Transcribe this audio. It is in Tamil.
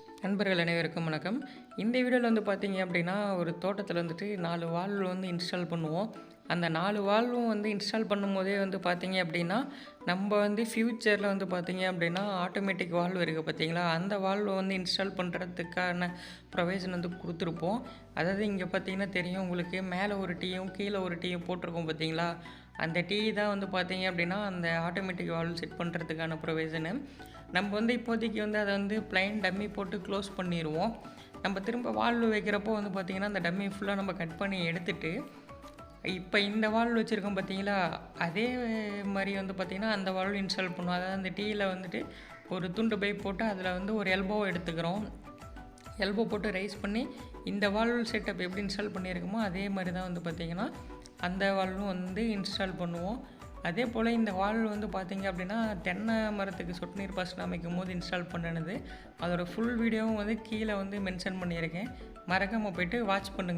நண்பர்கள் அனைவருக்கும் வணக்கம். இந்த வீடியோவில் பார்த்தீங்க அப்படின்னா, ஒரு தோட்டத்தில் வந்துட்டு 4 வால்வு இன்ஸ்டால் பண்ணுவோம். அந்த 4 வால்வும் இன்ஸ்டால் பண்ணும்போதே பார்த்தீங்க அப்படின்னா, நம்ம ஃப்யூச்சரில் பார்த்தீங்க அப்படின்னா, ஆட்டோமேட்டிக் வால்வு இருக்குது பார்த்தீங்களா, அந்த வால்வு இன்ஸ்டால் பண்ணுறதுக்கான ப்ரொவிஷன் குடுத்துருப்போம். அதாவது இங்கே பார்த்தீங்கன்னா தெரியும் உங்களுக்கு, மேலே ஒரு டீயும் கீழே ஒரு டீயும் போட்டிருக்கோம் பார்த்தீங்களா, அந்த டீ தான் பார்த்தீங்க அப்படின்னா, அந்த ஆட்டோமேட்டிக் வால்வு செட் பண்ணுறதுக்கான ப்ரொவிஷனு. நம்ம இப்போதைக்கு அதை ப்ளைன் டம்மி போட்டு க்ளோஸ் பண்ணிடுவோம். நம்ம திரும்ப வால்வு வைக்கிறப்போ பார்த்திங்கன்னா அந்த டம்மி ஃபுல்லாக நம்ம கட் பண்ணி எடுத்துட்டு, இப்போ இந்த வால்வு வச்சுருக்கோம் பார்த்தீங்களா, அதே மாதிரி பார்த்திங்கன்னா அந்த வால்வு இன்ஸ்டால் பண்ணுவோம். அதாவது அந்த டீயில் ஒரு துண்டு பைப் போட்டு அதில் ஒரு எல்போ எடுத்துக்கிறோம். எல்போ போட்டு ரைஸ் பண்ணி இந்த வால்வு செட்டப் எப்படி இன்ஸ்டால் பண்ணியிருக்கோமோ அதே மாதிரி தான் பார்த்திங்கன்னா அந்த வால்வும் இன்ஸ்டால் பண்ணுவோம். அதே போல் இந்த வால்வு பார்த்தீங்க அப்படின்னா, தென்னை மரத்துக்கு சொட்டு நீர் பாசனம் அமைக்கும் போது இன்ஸ்டால் பண்ணினது. அதோட ஃபுல் வீடியோவும் கீழே மென்ஷன் பண்ணியிருக்கேன். மறக்காமல் போய்ட்டு வாட்ச் பண்ணுங்கள்.